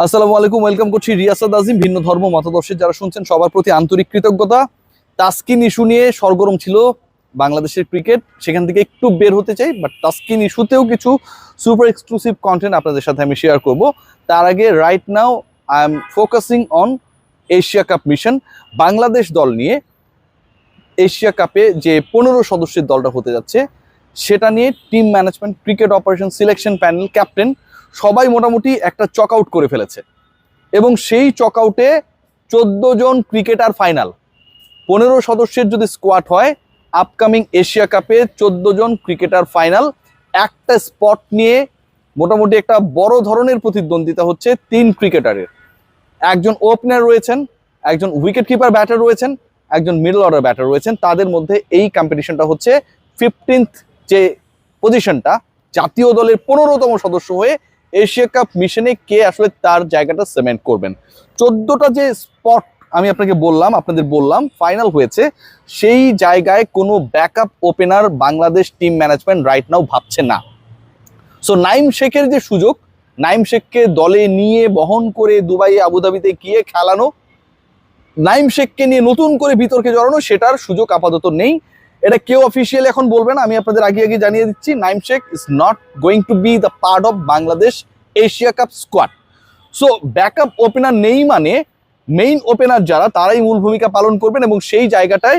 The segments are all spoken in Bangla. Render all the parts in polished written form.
আসসালামু আলাইকুম, ওয়েলকাম করছি রিয়াসাত আজিম। ভিন্ন ধর্ম মতাদর্শের যারা শুনছেন সবার প্রতি আন্তরিক কৃতজ্ঞতা। তাসকিন ইস্যু নিয়ে সরগরম ছিল বাংলাদেশের ক্রিকেট, সেখান থেকে একটু বের হতে চাই, বাট তাসকিন ইস্যুতেও কিছু সুপার এক্সক্লুসিভ কন্টেন্ট আপনাদের সাথে আমি শেয়ার করব। তার আগে right now I am focusing on Asia cup mission. Bangladesh দল নিয়ে এশিয়া কাপে যে 15 সদস্যের দলটা হতে যাচ্ছে সেটা নিয়ে team management, cricket operation, selection panel, captain সবাই মোটামুটি একটা চক আউট করে ফেলেছে এবং সেই চক আউটে 14 জন ক্রিকেটার ফাইনাল। 15 সদস্যের যদি স্কোয়াড হয়, আপকামিং এশিয়া কাপে 14 জন ক্রিকেটার ফাইনাল। একটা স্পট নিয়ে মোটামুটি একটা বড় ধরনের প্রতিদ্বন্দ্বিতা হচ্ছে 3 ক্রিকেটারের। একজন ওপেনার রয়েছেন, একজন উইকেট কিপার ব্যাটার রয়েছেন, একজন মিডল অর্ডার ব্যাটার রয়েছেন। তাদের মধ্যে এই কম্পিটিশনটা হচ্ছে 15th যে পজিশনটা, জাতীয় দলের 15তম সদস্য হয়ে এশিয়া কাপ মিশনে কে আসলে তার জায়গাটা সিমেন্ট করবেন। 14টা যে স্পট আমি আপনাদের বললাম ফাইনাল হয়েছে, সেই জায়গায় কোনো backup opener Bangladesh team management right now ভাবছে না। সো নাইম শেখের যে সুযোগ, নাইম শেখকে দলে নিয়ে বহন করে দুবাই আবুধাবিতে গিয়ে খেলানো, নাইম শেখকে নিয়ে নতুন করে বিতর্কে জড়ানো, সেটার সুযোগ আপাতত নেই। এটা কেউ অফিসিয়ালি এখন বলবে না, আমি আপনাদের আগে জানিয়ে দিচ্ছি, Naim Sheikh is not going to be the part of Bangladesh Asia cup squad. So backup opener নেই মানে মেইন ওপেনার যারা তারাই মূল ভূমিকা পালন করবেন এবং সেই জায়গাটায়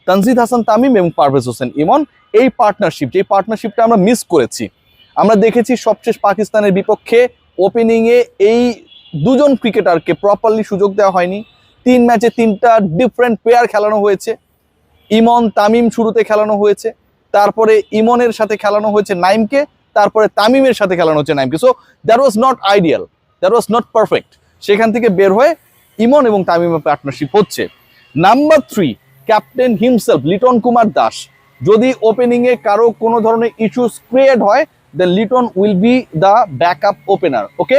তানজিদ হাসান তামিম এবং পারভেজ হোসেন ইমন, এই পার্টনারশিপ, যে পার্টনারশিপটা আমরা মিস করেছি। আমরা দেখেছি সবশেষ পাকিস্তানের বিপক্ষে ওপেনিংয়ে এই দুজন ক্রিকেটারকে প্রপারলি সুযোগ দেওয়া হয়নি। 3 ম্যাচে 3টা ডিফারেন্ট প্লেয়ার খেলানো হয়েছে। ইমন তামিম শুরুতে খেলানো হয়েছে, তারপরে ইমনের সাথে খেলানো হয়েছে নাইমকে, তারপরে তামিমের সাথে খেলানো হচ্ছে নাইমকে। So that was not ideal, that was not perfect. সেখান থেকে বের হয়ে ইমন এবং তামিমের পার্টনারশিপ হচ্ছে। Number 3, captain himself Liton Kumar Das. যদি ওপেনিংয়ে কারো কোনো ধরনের ইস্যুস ক্রিয়েট হয়, then Liton will be the backup opener. Okay,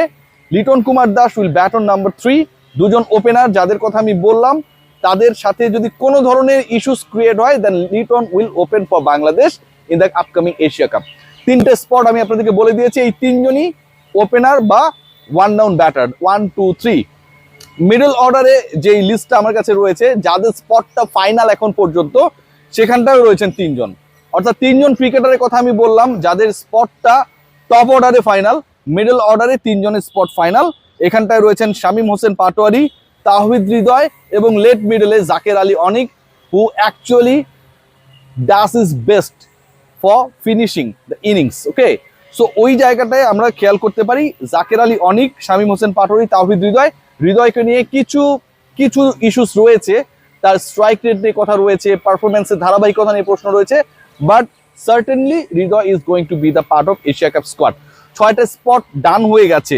Liton Kumar Das will bat on number 3। দুজন ওপেনার যাদের কথা আমি বললাম, তাদের সাথে যদি কোনো ধরনের ইস্যুস ক্রিয়েট হয়, then Liton will open for Bangladesh in the upcoming Asia cup. 3টে স্পট আমি আপনাদেরকে বলে দিয়েছি, এই 3 জনই ওপেনার বা 1 ডাউন ব্যাটার, 1, 2, 3। মিডল অর্ডারে যেই লিস্টটা আমার কাছে রয়েছে, যাদের স্পটটা ফাইনাল এখন পর্যন্ত, সেখানটাও রয়েছেন 3 জন। অর্থাৎ 3 জন ক্রিকেটারের কথা আমি বললাম যাদের স্পটটা টপ অর্ডারে ফাইনাল, মিডল অর্ডারে 3 জনের স্পট ফাইনাল। এখানটায় রয়েছেন শামীম হোসেন পাটোয়ারি, তাওহিদ হৃদয় এবং লেট মিডলে Jaker Ali Anik, who actually does is best for finishing the innings. Okay, so ওই জায়গাটায় আমরা খেয়াল করতে পারি জাকের আলী অনিক, শামীম হোসেন পাটোয়ারি, তাওহিদ হৃদয়কে নিয়ে কিছু ইস্যুস রয়েছে। তার স্ট্রাইক রেট নিয়ে কথা রয়েছে, পারফরমেন্সের ধারাবাহিকতা নিয়ে প্রশ্ন রয়েছে, but certainly Hridoy is going to be the part of Asia cup squad. 6টা স্পট ডান হয়ে গেছে।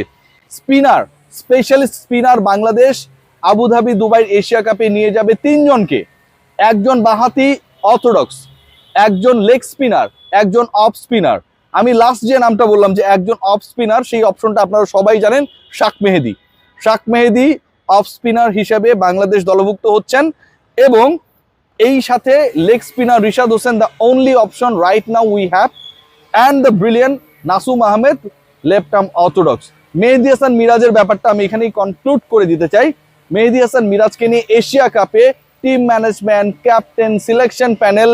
Spinner, specialist spinner Bangladesh Abu Dhabi Dubai Asia কাপে নিয়ে যাবে 3 জনকে। একজন বাহাতি অর্থোডক্স, একজন লেগ স্পিনার, একজন অফ স্পিনার। আমি লাস্ট যে নামটা বললাম যে একজন অফ স্পিনার, সেই অপশনটা আপনারা সবাই জানেন, শাক মেহেদি অফ স্পিনার হিসেবে বাংলাদেশ দলভুক্ত হচ্ছেন। এবং এই সাথে leg spinner Rishad Hossain, the only option right now we have, and the brilliant Nasum Ahmed, left arm orthodox. Mehedi Hasan মিরাজের ব্যাপারটা আমি এখানেই কনক্লুড করে দিতে চাই। মেহেদি হাসান মিরাজকে নিয়ে এশিয়া কাপে team management, captain, selection panel,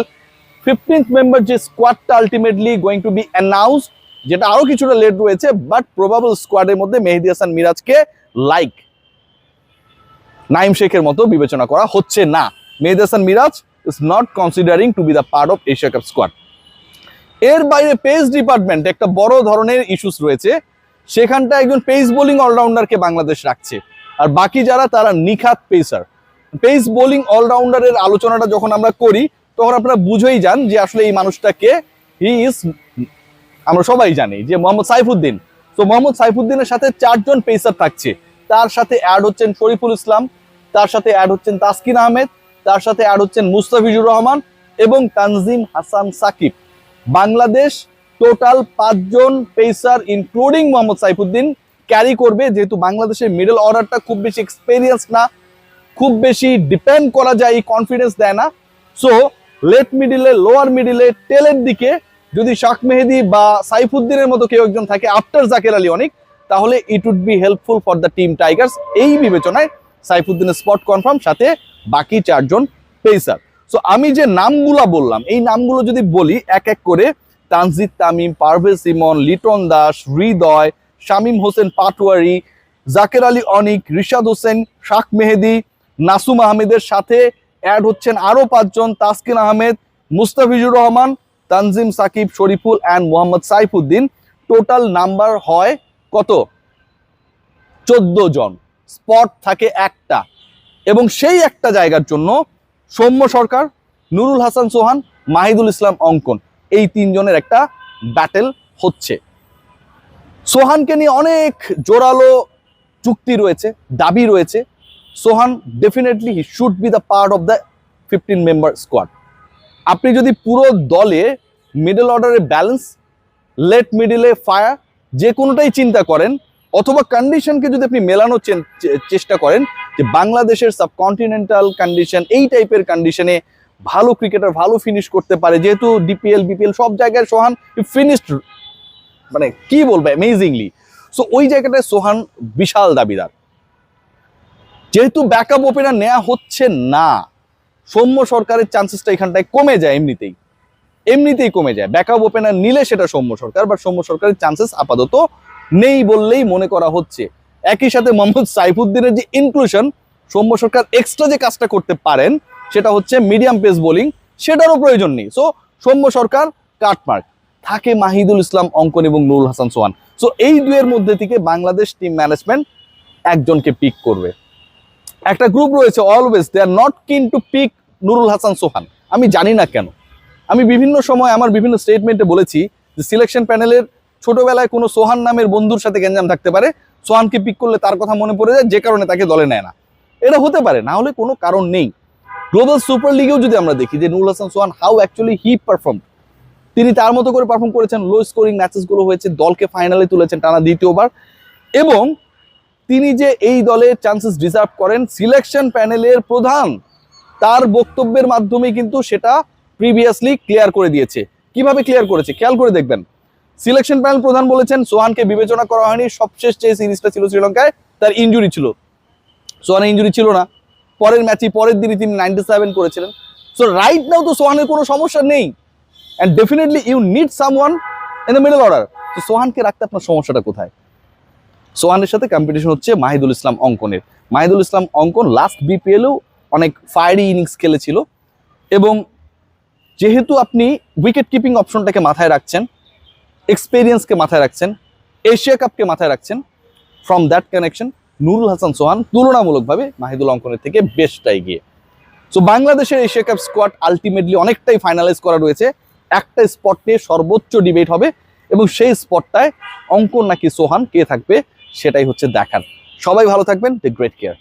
15th member যে স্কোয়াডটা ultimately going to be announced, যেটা আরো কিছুটা লেট রয়েছে, বাট প্রবাবল স্কোয়াডের মধ্যে মেহেদি হাসান মিরাজকে লাইক নাইম শেখের মতো বিবেচনা করা হচ্ছে না। Mehedi Hasan Miraz is not considering to be the part of Asia cup squad. এর বাইরে পেস ডিপার্টমেন্টে একটা বড় ধরনের ইস্যুস রয়েছে। সেখানটা একজন পেস বোলিং অলরাউন্ডারকে বাংলাদেশ রাখছে, আর বাকি যারা তারা নিখাত পেসার। পেস বোলিং অলরাউন্ডারের আলোচনাটা যখন আমরা করি, তখন আপনারা বুঝেই যান যে আসলে এই মানুষটাকে, হি ইজ, আমরা সবাই জানি যে মোহাম্মদ সাইফুদ্দিন। তো মোহাম্মদ সাইফুদ্দিনের সাথে 4 জন পেসার থাকছে। তার সাথে অ্যাড হচ্ছেন শরীফুল ইসলাম, তার সাথে অ্যাড হচ্ছেন তাসকিন আহমেদ, তার সাথে অ্যাড হচ্ছেন মুস্তাফিজুর রহমান এবং তানজিম হাসান সাকিব। বাংলাদেশ টোটাল 5 জন pacer including Mohammad Saifuddin carry করবে, যেহেতু বাংলাদেশের মিডল অর্ডারটা খুব বেশি এক্সপেরিয়েন্স না, খুব বেশি ডিপেন্ড করা যায়, এই কনফিডেন্স দেয় না। সো লেট মিডিলে, লোয়ার মিডিলে, টেলের দিকে যদি শাক মেহেদি বা সাইফুদ্দিনের মতো কেউ একজন থাকে আফটার জাকের আলী অনিক, তাহলে it would be helpful for the team Tigers. এই বিবেচনায় সাইফুদ্দিনের স্পট কনফার্ম, সাথে বাকি 4 জন পেসার। সো আমি যে নামগুলা বললাম, এই নামগুলো যদি বলি এক এক করে, তানজিদ তামিম, পারভেজ ইমন, লিটন দাস, হৃদয়, শামীম হোসেন পাটোয়ারি, জাকের আলী অনিক, রিশাদ হোসেন, শাক মেহেদি, নাসুম আহমেদের সাথে অ্যাড হচ্ছেন আরো 5 জন, Taskin Ahmed, Mustafizur Rahman, Tanzim Sakib, Shoriful and Mohammad Saifuddin. Total number হয় কত? 14 জন। স্পট থাকে একটা, এবং সেই একটা জায়গার জন্য সৌম্য সরকার, নুরুল হাসান সোহান, মাহিদুল ইসলাম অঙ্কন, এই 3 জনের একটা ব্যাটেল হচ্ছে। সোহানকে নিয়ে অনেক জোরালো চুক্তি রয়েছে, দাবি রয়েছে। Sohan definitely he should be the part of the 15 member squad. আপনি যদি পুরো দলে মিডল অর্ডারে ব্যালেন্স, লেট মিডলে ফায়ার, যে কোনোটাই চিন্তা করেন, অথবা কন্ডিশনকে যদি আপনি মেলানোর চেষ্টা করেন যে বাংলাদেশের সাবকন্টিনেন্টাল কন্ডিশন, এই টাইপের কন্ডিশনে ভালো ক্রিকেটার ভালো ফিনিশ করতে পারে, যেহেতু ডিপিএল বিপিএল সব জায়গায় সোহান ফিনিশড, মানে কি বলবো, অ্যামেজিংলি। সো ওই জায়গাটায় সোহান বিশাল দাবিদার। যেহেতু ব্যাকআপ ওপেনার নেওয়া হচ্ছে না, সৌম্য সরকারের চান্সেসটা এখানটায় কমে যায়, এমনিতেই কমে যায়। ব্যাকআপ ওপেনার নিলে সেটা সৌম্য সরকার, বা সৌম্য সরকারের চান্সেস আপাতত নেই বললেই মনে করা হচ্ছে। একই সাথে মোহাম্মদ সাইফুদ্দিনের যে ইনক্লুশন, সৌম্য সরকার এক্সট্রা যে কাজটা করতে পারেন সেটা হচ্ছে মিডিয়াম পেস বোলিং, সেটারও প্রয়োজন নেই। সো সৌম্য সরকার কাটমার্ক, থাকে মাহিদুল ইসলাম অঙ্কন এবং নুরুল হাসান সোহান। সো এই দুয়ের মধ্যে থেকে বাংলাদেশ টিম ম্যানেজমেন্ট একজনকে পিক করবে। একটা গ্রুপ রয়েছে always they are not keen to pick Nurul Hasan Sohan. আমি জানি না কেন। আমি বিভিন্ন সময় আমার বিভিন্ন স্টেটমেন্টে বলেছি যে সিলেকশন প্যানেলের ছোটবেলায় কোনো সোহান নামের বন্ধুর সাথে গ্যাঞ্জাম থাকতে পারে, সোহানকে পিক করলে তার কথা মনে পড়ে যায়, যে কারণে তাকে দলে নেয় না। এটা হতে পারে, না হলে কোনো কারণ নেই। গ্লোবাল সুপার লিগেও যদি আমরা দেখি যে নুরুল হাসান সোহান হাউ অ্যাকচুয়ালি হি পারফর্ম, তিনি তার মতো করে পারফর্ম করেছেন, লো স্কোরিং ম্যাচেসগুলো হয়েছে, দলকে ফাইনালে তুলেছেন টানা দ্বিতীয়বার, এবং তিনি যে এই দলের চান্সেস ডিজার্ভ করেন, সিলেকশন প্যানেলের প্রধান তার বক্তব্যের মাধ্যমে কিন্তু সেটা প্রিভিয়াসলি ক্লিয়ার করে দিয়েছে। কিভাবে ক্লিয়ার করেছে খেয়াল করে দেখবেন। সিলেকশন প্যানেল প্রধান বলেছেন সোহানকে বিবেচনা করা হয়নি, সবশেষ যে সিরিজটা ছিল শ্রীলঙ্কায় তার ইনজুরি ছিল, সোহানের ইনজুরি ছিল না। পরের ম্যাচে পরের দিনই তিনি 97 করেছিলেন। সো রাইট নাও তো সোহানের কোনো সমস্যা নেই, and definitely you need someone in the middle order. তো সোহানকে রাখতে আপনার সমস্যাটা কোথায়? সোহানের সাথে কম্পিটিশন হচ্ছে মাহিদুল ইসলাম অঙ্কনের। মাহিদুল ইসলাম অঙ্কন লাস্ট বিপিএলেও অনেক ফায়ারি ইনিংস খেলেছিল, এবং যেহেতু আপনি উইকেট কিপিং অপশনটাকে মাথায় রাখছেন, এক্সপেরিয়েন্সকে মাথায় রাখছেন, এশিয়া কাপকে মাথায় রাখছেন, from that connection Nurul Hasan Sohan তুলনামূলকভাবে মাহিদুল অঙ্কনের থেকে বেশটাই গিয়ে। সো বাংলাদেশের এশিয়া কাপ স্কোয়াড আলটিমেটলি অনেকটাই ফাইনালাইজ করা রয়েছে। একটা স্পট নিয়ে সর্বোচ্চ ডিবেট হবে, এবং সেই স্পটটায় অঙ্কন নাকি সোহান কে থাকবে সেটাই হচ্ছে দেখার। সবাই ভালো থাকবেন, টেক গ্রেট কেয়ার।